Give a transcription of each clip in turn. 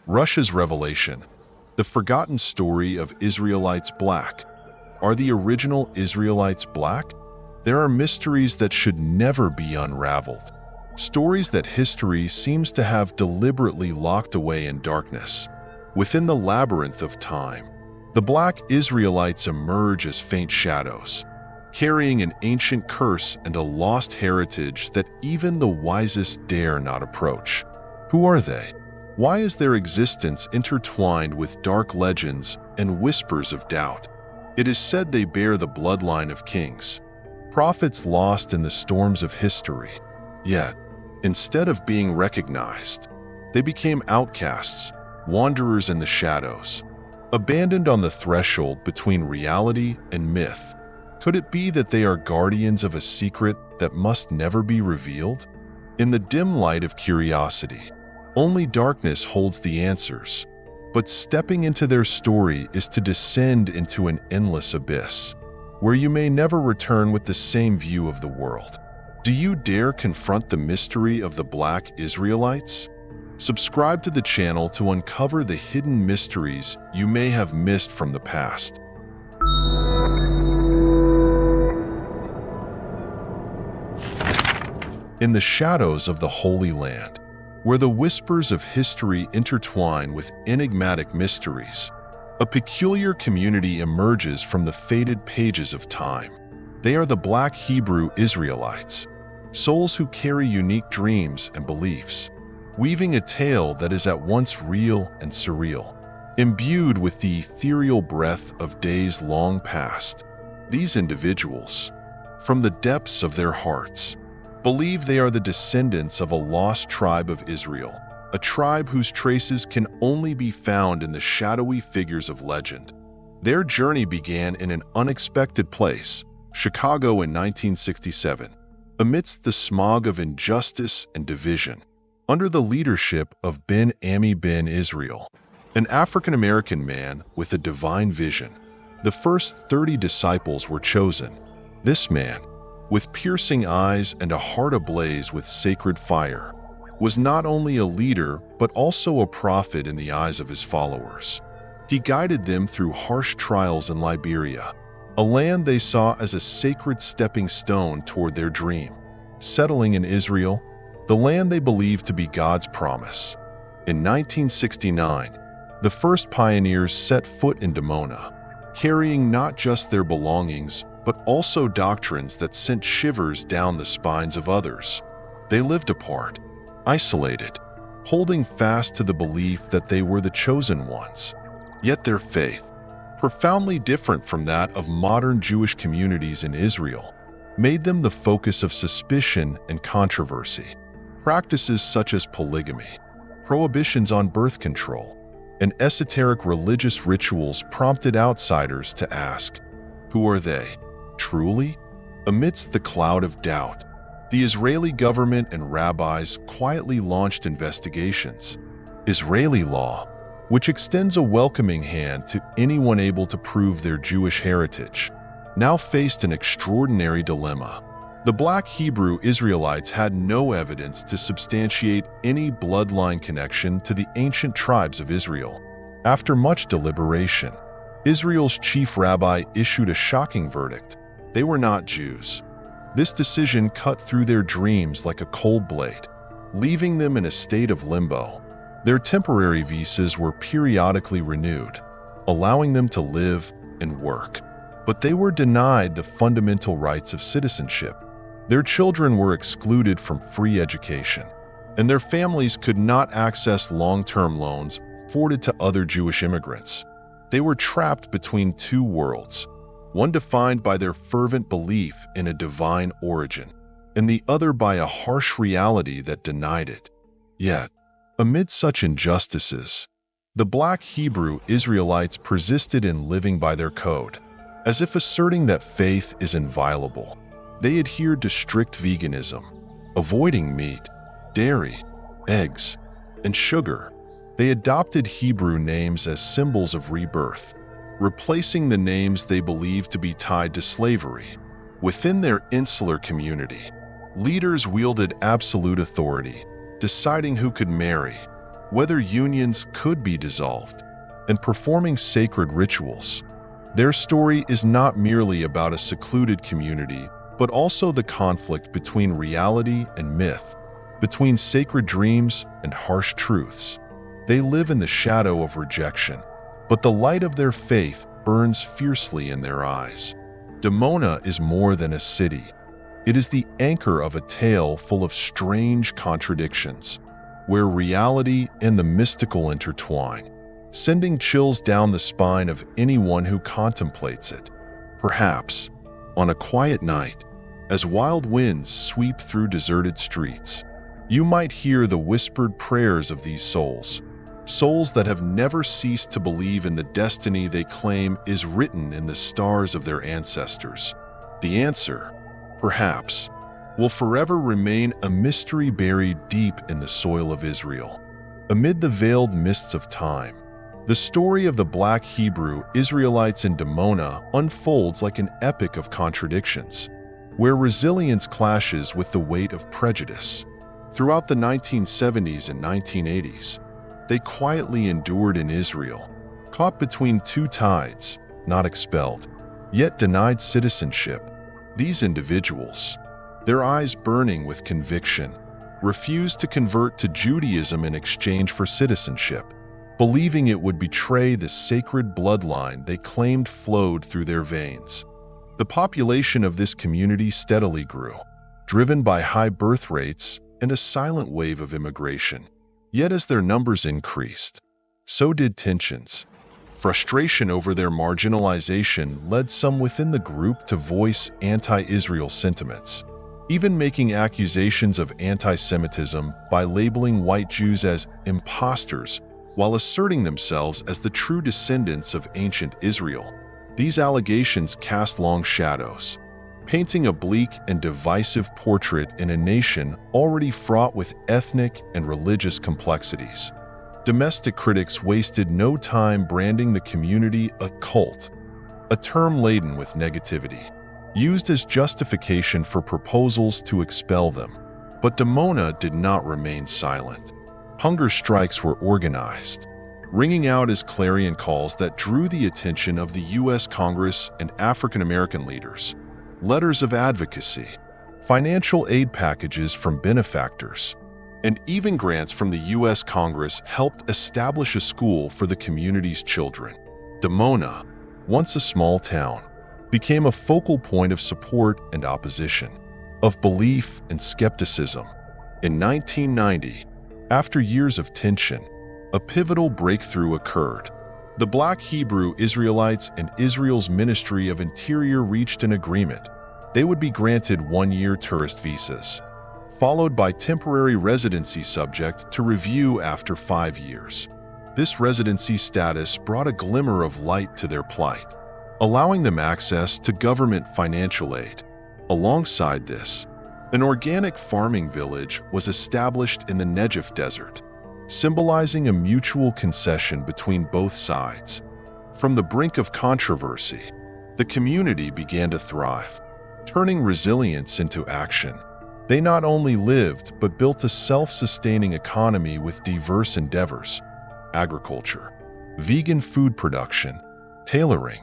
Russia's revelation, the forgotten story of Israelites Black. Are the original Israelites black? There are mysteries that should never be unraveled. Stories that history seems to have deliberately locked away in darkness. Within the labyrinth of time, the Black Israelites emerge as faint shadows, carrying an ancient curse and a lost heritage that even the wisest dare not approach. Who are they? Why is their existence intertwined with dark legends and whispers of doubt? It is said they bear the bloodline of kings, prophets lost in the storms of history. Yet, instead of being recognized, they became outcasts, wanderers in the shadows, abandoned on the threshold between reality and myth. Could it be that they are guardians of a secret that must never be revealed? In the dim light of curiosity, only darkness holds the answers. But stepping into their story is to descend into an endless abyss, where you may never return with the same view of the world. Do you dare confront the mystery of the Black Israelites? Subscribe to the channel to uncover the hidden mysteries you may have missed from the past. In the shadows of the Holy Land, where the whispers of history intertwine with enigmatic mysteries, a peculiar community emerges from the faded pages of time. They are the Black Hebrew Israelites, souls who carry unique dreams and beliefs, weaving a tale that is at once real and surreal, imbued with the ethereal breath of days long past. These individuals, from the depths of their hearts, believe they are the descendants of a lost tribe of Israel, a tribe whose traces can only be found in the shadowy figures of legend. Their journey began in an unexpected place, Chicago in 1967, amidst the smog of injustice and division. Under the leadership of Ben Ami Ben Israel, an African-American man with a divine vision, the first 30 disciples were chosen. This man, with piercing eyes and a heart ablaze with sacred fire, was not only a leader but also a prophet in the eyes of his followers. He guided them through harsh trials in Liberia, a land they saw as a sacred stepping stone toward their dream. Settling in Israel, the land they believed to be God's promise. In 1969, the first pioneers set foot in Dimona, carrying not just their belongings, but also doctrines that sent shivers down the spines of others. They lived apart, isolated, holding fast to the belief that they were the chosen ones. Yet their faith, profoundly different from that of modern Jewish communities in Israel, made them the focus of suspicion and controversy. Practices such as polygamy, prohibitions on birth control, and esoteric religious rituals prompted outsiders to ask, who are they? Truly? Amidst the cloud of doubt, the Israeli government and rabbis quietly launched investigations. Israeli law, which extends a welcoming hand to anyone able to prove their Jewish heritage, now faced an extraordinary dilemma. The Black Hebrew Israelites had no evidence to substantiate any bloodline connection to the ancient tribes of Israel. After much deliberation, Israel's chief rabbi issued a shocking verdict. They were not Jews. This decision cut through their dreams like a cold blade, leaving them in a state of limbo. Their temporary visas were periodically renewed, allowing them to live and work. But they were denied the fundamental rights of citizenship. Their children were excluded from free education, and their families could not access long-term loans afforded to other Jewish immigrants. They were trapped between two worlds, one defined by their fervent belief in a divine origin, and the other by a harsh reality that denied it. Yet, amid such injustices, the Black Hebrew Israelites persisted in living by their code. As if asserting that faith is inviolable, they adhered to strict veganism, avoiding meat, dairy, eggs, and sugar. They adopted Hebrew names as symbols of rebirth, replacing the names they believed to be tied to slavery. Within their insular community, leaders wielded absolute authority, deciding who could marry, whether unions could be dissolved, and performing sacred rituals. Their story is not merely about a secluded community, but also the conflict between reality and myth, between sacred dreams and harsh truths. They live in the shadow of rejection, but the light of their faith burns fiercely in their eyes. Dimona is more than a city. It is the anchor of a tale full of strange contradictions, where reality and the mystical intertwine, sending chills down the spine of anyone who contemplates it. Perhaps, on a quiet night, as wild winds sweep through deserted streets, you might hear the whispered prayers of these souls, souls that have never ceased to believe in the destiny they claim is written in the stars of their ancestors. The answer, perhaps, will forever remain a mystery buried deep in the soil of Israel. Amid the veiled mists of time, the story of the Black Hebrew Israelites in Dimona unfolds like an epic of contradictions, where resilience clashes with the weight of prejudice. Throughout the 1970s and 1980s, they quietly endured in Israel, caught between two tides, not expelled, yet denied citizenship. These individuals, their eyes burning with conviction, refused to convert to Judaism in exchange for citizenship, believing it would betray the sacred bloodline they claimed flowed through their veins. The population of this community steadily grew, driven by high birth rates and a silent wave of immigration. Yet as their numbers increased, so did tensions. Frustration over their marginalization led some within the group to voice anti-Israel sentiments, even making accusations of anti-Semitism by labeling white Jews as imposters while asserting themselves as the true descendants of ancient Israel. These allegations cast long shadows, painting a bleak and divisive portrait in a nation already fraught with ethnic and religious complexities. Domestic critics wasted no time branding the community a cult, a term laden with negativity, used as justification for proposals to expel them. But Dimona did not remain silent. Hunger strikes were organized, ringing out as clarion calls that drew the attention of the U.S. Congress and African American leaders. Letters of advocacy, financial aid packages from benefactors, and even grants from the U.S. Congress helped establish a school for the community's children. Dimona, once a small town, became a focal point of support and opposition, of belief and skepticism. In 1990, after years of tension, a pivotal breakthrough occurred. The Black Hebrew Israelites and Israel's Ministry of Interior reached an agreement. They would be granted one-year tourist visas, followed by temporary residency subject to review after 5 years. This residency status brought a glimmer of light to their plight, allowing them access to government financial aid. Alongside this, an organic farming village was established in the Negev Desert, symbolizing a mutual concession between both sides. From the brink of controversy, the community began to thrive, turning resilience into action. They not only lived but built a self-sustaining economy with diverse endeavors: agriculture, vegan food production, tailoring,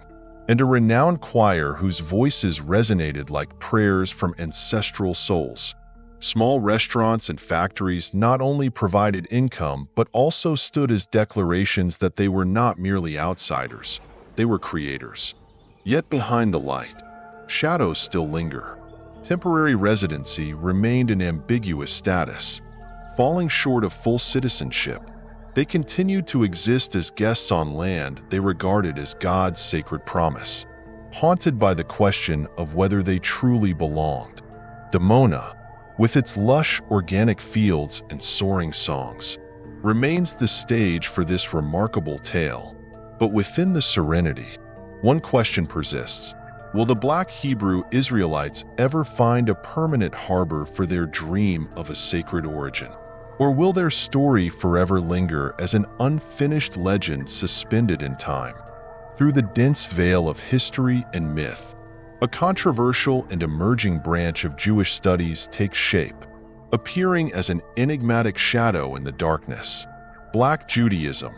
and a renowned choir whose voices resonated like prayers from ancestral souls. Small restaurants and factories not only provided income but also stood as declarations that they were not merely outsiders, they were creators. Yet behind the light, shadows still linger. Temporary residency remained an ambiguous status. Falling short of full citizenship, they continued to exist as guests on land they regarded as God's sacred promise, haunted by the question of whether they truly belonged. Dimona, with its lush organic fields and soaring songs, remains the stage for this remarkable tale. But within the serenity, one question persists: will the Black Hebrew Israelites ever find a permanent harbor for their dream of a sacred origin? Or will their story forever linger as an unfinished legend suspended in time? Through the dense veil of history and myth, a controversial and emerging branch of Jewish studies takes shape, appearing as an enigmatic shadow in the darkness. Black Judaism,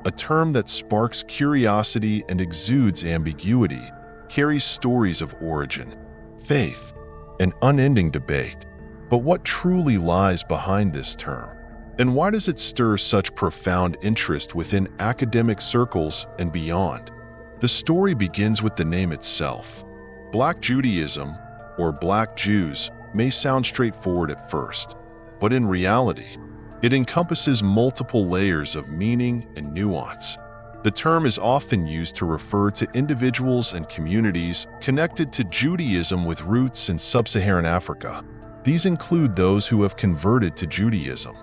a term that sparks curiosity and exudes ambiguity, carries stories of origin, faith, and unending debate. But what truly lies behind this term? And why does it stir such profound interest within academic circles and beyond? The story begins with the name itself. Black Judaism, or Black Jews, may sound straightforward at first, but in reality, it encompasses multiple layers of meaning and nuance. The term is often used to refer to individuals and communities connected to Judaism with roots in sub-Saharan Africa. These include those who have converted to Judaism,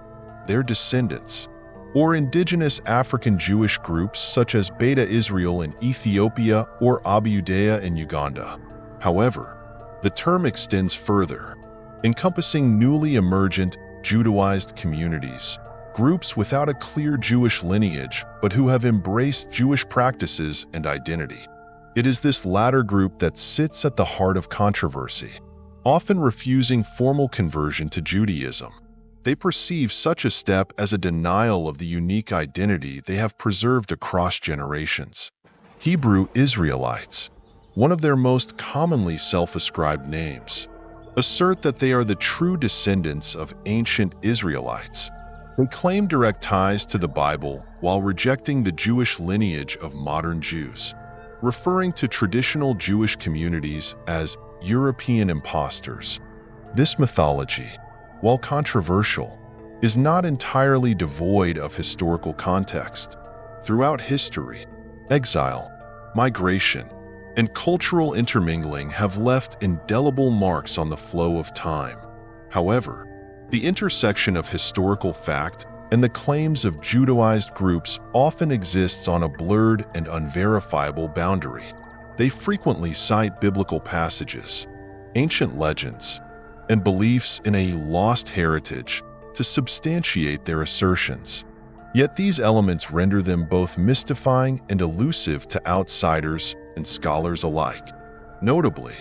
their descendants, or indigenous African Jewish groups such as Beta Israel in Ethiopia or Abu Udaya in Uganda. However, the term extends further, encompassing newly emergent, Judaized communities, groups without a clear Jewish lineage but who have embraced Jewish practices and identity. It is this latter group that sits at the heart of controversy, often refusing formal conversion to Judaism. They perceive such a step as a denial of the unique identity they have preserved across generations. Hebrew Israelites, one of their most commonly self-ascribed names, assert that they are the true descendants of ancient Israelites. They claim direct ties to the Bible while rejecting the Jewish lineage of modern Jews, referring to traditional Jewish communities as European impostors. This mythology, while controversial, is not entirely devoid of historical context. Throughout history, exile, migration, and cultural intermingling have left indelible marks on the flow of time. However, the intersection of historical fact and the claims of Judaized groups often exists on a blurred and unverifiable boundary. They frequently cite biblical passages, ancient legends, and beliefs in a lost heritage to substantiate their assertions. Yet these elements render them both mystifying and elusive to outsiders and scholars alike. Notably,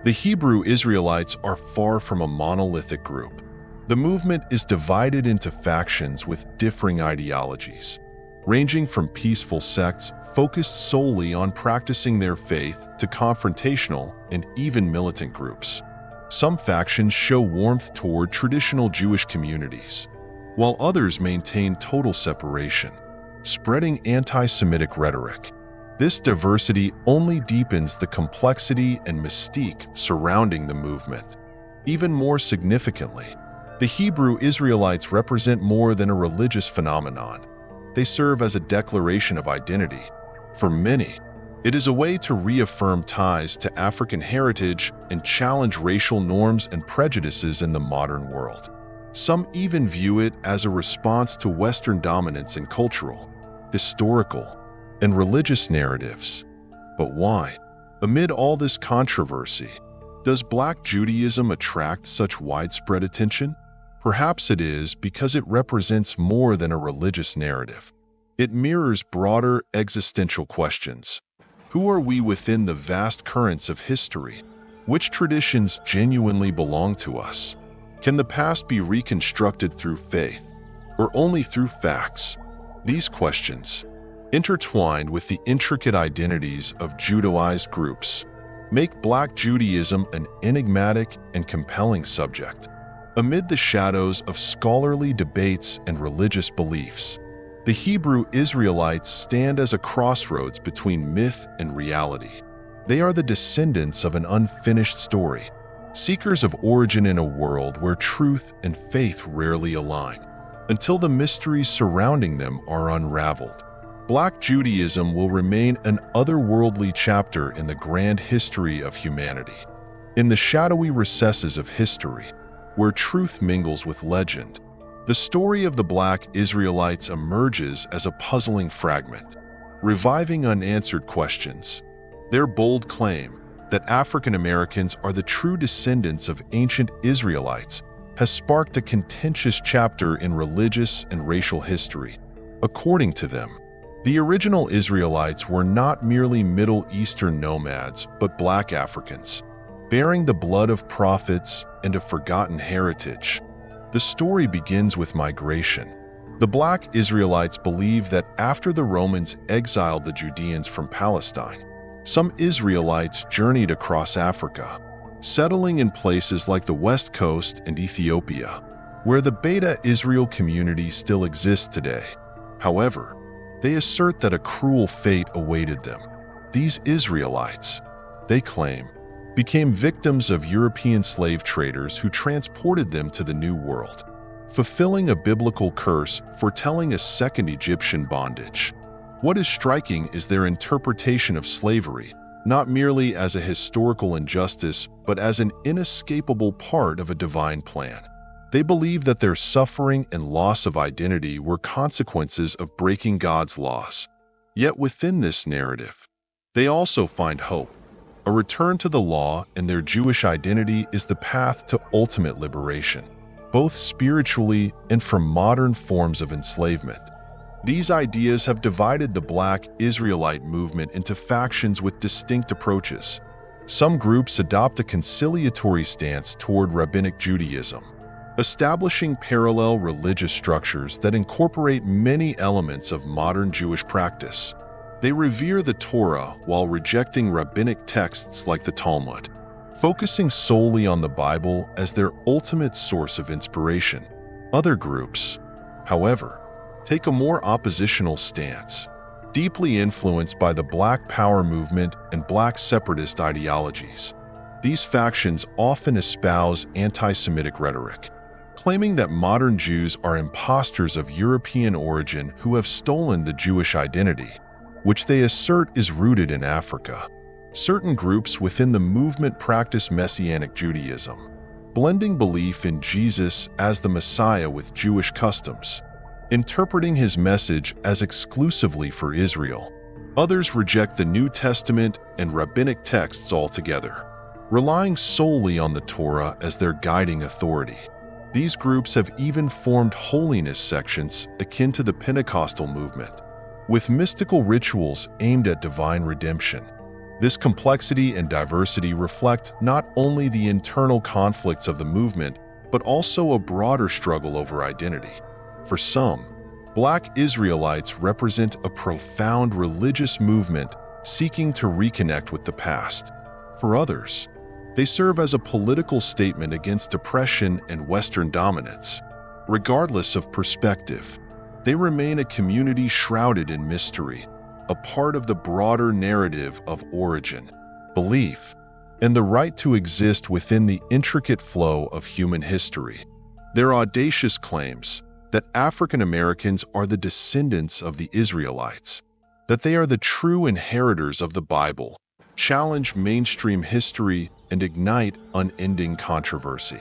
the Hebrew Israelites are far from a monolithic group. The movement is divided into factions with differing ideologies, ranging from peaceful sects focused solely on practicing their faith to confrontational and even militant groups. Some factions show warmth toward traditional Jewish communities, while others maintain total separation, spreading anti-Semitic rhetoric. This diversity only deepens the complexity and mystique surrounding the movement. Even more significantly, the Hebrew Israelites represent more than a religious phenomenon. They serve as a declaration of identity. For many, it is a way to reaffirm ties to African heritage and challenge racial norms and prejudices in the modern world. Some even view it as a response to Western dominance in cultural, historical, and religious narratives. But why? Amid all this controversy, does Black Judaism attract such widespread attention? Perhaps it is because it represents more than a religious narrative. It mirrors broader existential questions. Who are we within the vast currents of history? Which traditions genuinely belong to us? Can the past be reconstructed through faith, or only through facts? These questions, intertwined with the intricate identities of Judaized groups, make Black Judaism an enigmatic and compelling subject. Amid the shadows of scholarly debates and religious beliefs, the Hebrew Israelites stand as a crossroads between myth and reality. They are the descendants of an unfinished story, seekers of origin in a world where truth and faith rarely align. Until the mysteries surrounding them are unraveled, Black Judaism will remain an otherworldly chapter in the grand history of humanity. In the shadowy recesses of history, where truth mingles with legend, the story of the Black Israelites emerges as a puzzling fragment, reviving unanswered questions. Their bold claim that African Americans are the true descendants of ancient Israelites has sparked a contentious chapter in religious and racial history. According to them, the original Israelites were not merely Middle Eastern nomads, but Black Africans, bearing the blood of prophets and a forgotten heritage. The story begins with migration, The Black Israelites believe that after the Romans exiled the Judeans from Palestine, some Israelites journeyed across Africa, settling in places like the West Coast and Ethiopia, where the Beta Israel community still exists today. However, they assert that a cruel fate awaited them. These Israelites, they claim, became victims of European slave traders who transported them to the New World, fulfilling a biblical curse foretelling a second Egyptian bondage. What is striking is their interpretation of slavery, not merely as a historical injustice, but as an inescapable part of a divine plan. They believe that their suffering and loss of identity were consequences of breaking God's laws. Yet within this narrative, they also find hope. A return to the law and their Jewish identity is the path to ultimate liberation, both spiritually and from modern forms of enslavement. These ideas have divided the Black Israelite movement into factions with distinct approaches. Some groups adopt a conciliatory stance toward Rabbinic Judaism, establishing parallel religious structures that incorporate many elements of modern Jewish practice. They revere the Torah while rejecting rabbinic texts like the Talmud, focusing solely on the Bible as their ultimate source of inspiration. Other groups, however, take a more oppositional stance, deeply influenced by the Black Power movement and Black separatist ideologies. These factions often espouse anti-Semitic rhetoric, claiming that modern Jews are impostors of European origin who have stolen the Jewish identity, which they assert is rooted in Africa. Certain groups within the movement practice Messianic Judaism, blending belief in Jesus as the Messiah with Jewish customs, interpreting his message as exclusively for Israel. Others reject the New Testament and rabbinic texts altogether, relying solely on the Torah as their guiding authority. These groups have even formed holiness sections akin to the Pentecostal movement, with mystical rituals aimed at divine redemption. This complexity and diversity reflect not only the internal conflicts of the movement, but also a broader struggle over identity. For some, Black Israelites represent a profound religious movement seeking to reconnect with the past. For others, they serve as a political statement against oppression and Western dominance. Regardless of perspective, they remain a community shrouded in mystery, a part of the broader narrative of origin, belief, and the right to exist within the intricate flow of human history. Their audacious claims that African Americans are the descendants of the Israelites, that they are the true inheritors of the Bible, challenge mainstream history and ignite unending controversy.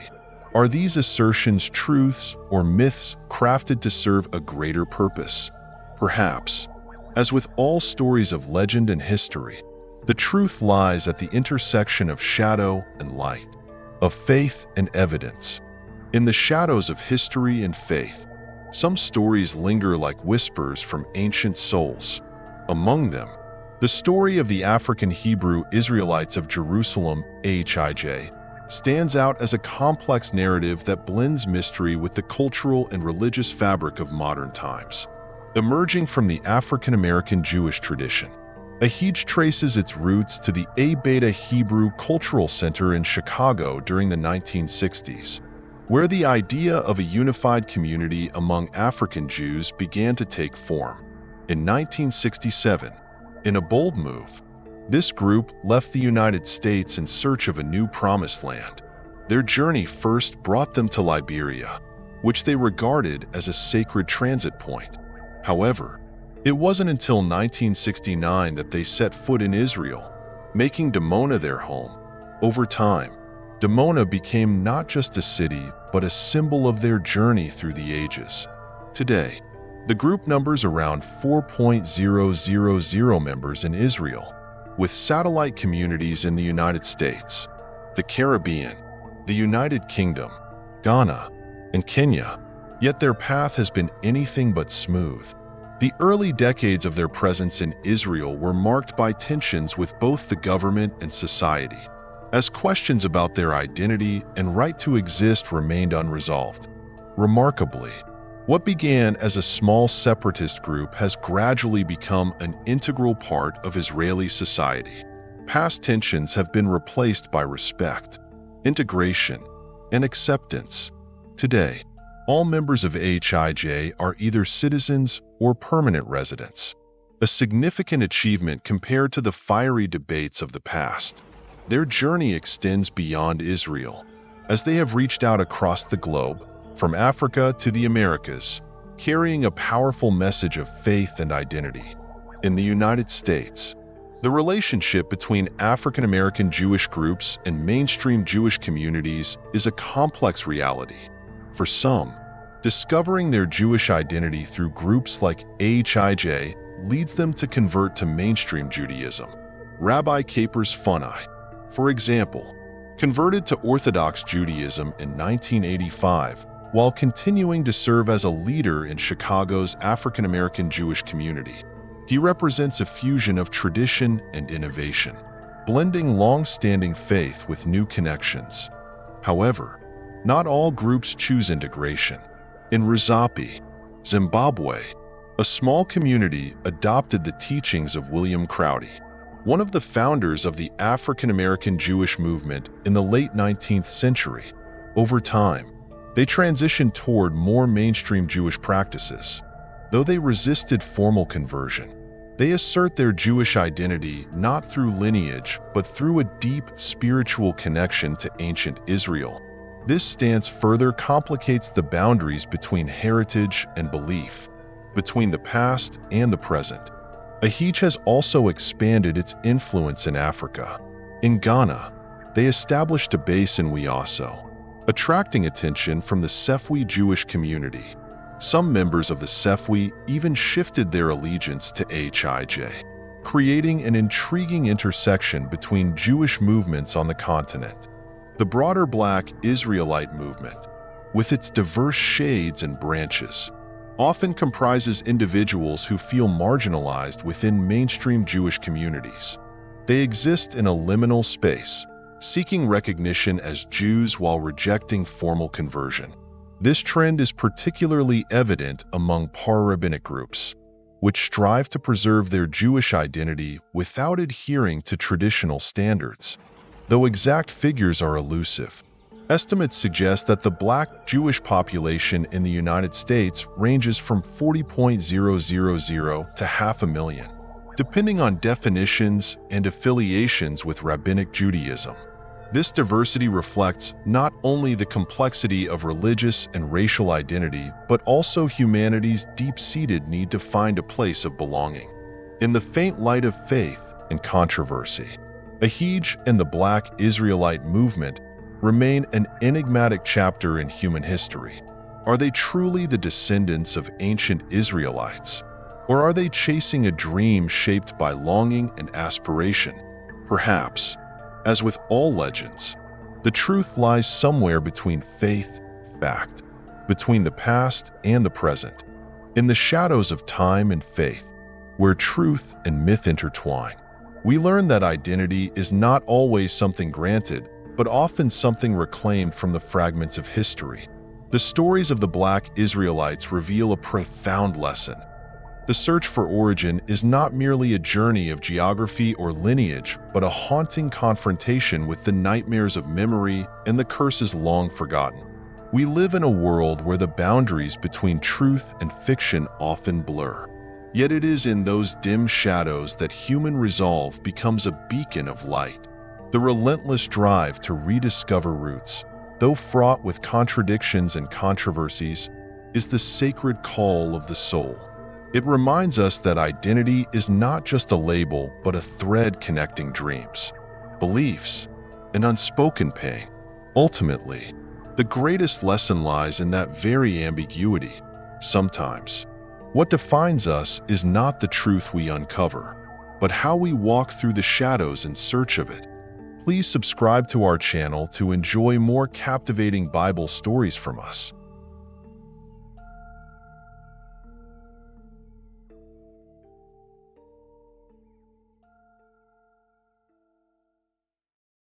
Are these assertions truths or myths crafted to serve a greater purpose? Perhaps. As with all stories of legend and history, the truth lies at the intersection of shadow and light, of faith and evidence. In the shadows of history and faith, some stories linger like whispers from ancient souls. Among them, the story of the African Hebrew Israelites of Jerusalem, AHIJ, stands out as a complex narrative that blends mystery with the cultural and religious fabric of modern times. Emerging from the African American Jewish tradition, AHIJ traces its roots to the A-Beta Hebrew Cultural Center in Chicago during the 1960s, where the idea of a unified community among African Jews began to take form. In 1967, in a bold move, this group left the United States in search of a new promised land. Their journey first brought them to Liberia, which they regarded as a sacred transit point. However, it wasn't until 1969 that they set foot in Israel, making Dimona their home. Over time, Dimona became not just a city, but a symbol of their journey through the ages. Today, the group numbers around 4,000 members in Israel, with satellite communities in the United States, the Caribbean, the United Kingdom, Ghana, and Kenya. Yet their path has been anything but smooth. The early decades of their presence in Israel were marked by tensions with both the government and society, as questions about their identity and right to exist remained unresolved. Remarkably, What began as a small separatist group has gradually become an integral part of Israeli society. Past tensions have been replaced by respect, integration, and acceptance. Today, all members of HIJ are either citizens or permanent residents, a significant achievement compared to the fiery debates of the past. Their journey extends beyond Israel, as they have reached out across the globe, from Africa to the Americas, carrying a powerful message of faith and identity. In the United States, the relationship between African American Jewish groups and mainstream Jewish communities is a complex reality. For some, discovering their Jewish identity through groups like HIJ leads them to convert to mainstream Judaism. Rabbi Capers Funai, for example, converted to Orthodox Judaism in 1985 while continuing to serve as a leader in Chicago's African American Jewish community. He represents a fusion of tradition and innovation, blending long-standing faith with new connections. However, not all groups choose integration. In Ruzapi, Zimbabwe, a small community adopted the teachings of William Crowdy, one of the founders of the African American Jewish movement in the late 19th century. Over time, they transitioned toward more mainstream Jewish practices. Though they resisted formal conversion, they assert their Jewish identity not through lineage, but through a deep spiritual connection to ancient Israel. This stance further complicates the boundaries between heritage and belief, between the past and the present. Ahij has also expanded its influence in Africa. In Ghana, they established a base in Wiaso, attracting attention from the Sefwi Jewish community. Some members of the Sefwi even shifted their allegiance to HIJ, creating an intriguing intersection between Jewish movements on the continent. The broader Black Israelite movement, with its diverse shades and branches, often comprises individuals who feel marginalized within mainstream Jewish communities. They exist in a liminal space, seeking recognition as Jews while rejecting formal conversion. This trend is particularly evident among para-rabbinic groups, which strive to preserve their Jewish identity without adhering to traditional standards. Though exact figures are elusive, estimates suggest that the Black Jewish population in the United States ranges from 40,000 to 500,000, depending on definitions and affiliations with Rabbinic Judaism. This diversity reflects not only the complexity of religious and racial identity, but also humanity's deep-seated need to find a place of belonging. In the faint light of faith and controversy, Ahij and the Black Israelite movement remain an enigmatic chapter in human history. Are they truly the descendants of ancient Israelites? Or are they chasing a dream shaped by longing and aspiration? Perhaps, as with all legends, the truth lies somewhere between faith and fact, between the past and the present, in the shadows of time and faith, where truth and myth intertwine. We learn that identity is not always something granted, but often something reclaimed from the fragments of history. The stories of the Black Israelites reveal a profound lesson. The search for origin is not merely a journey of geography or lineage, but a haunting confrontation with the nightmares of memory and the curses long forgotten. We live in a world where the boundaries between truth and fiction often blur. Yet it is in those dim shadows that human resolve becomes a beacon of light. The relentless drive to rediscover roots, though fraught with contradictions and controversies, is the sacred call of the soul. It reminds us that identity is not just a label, but a thread connecting dreams, beliefs, and unspoken pain. Ultimately, the greatest lesson lies in that very ambiguity. Sometimes, what defines us is not the truth we uncover, but how we walk through the shadows in search of it. Please subscribe to our channel to enjoy more captivating Bible stories from us.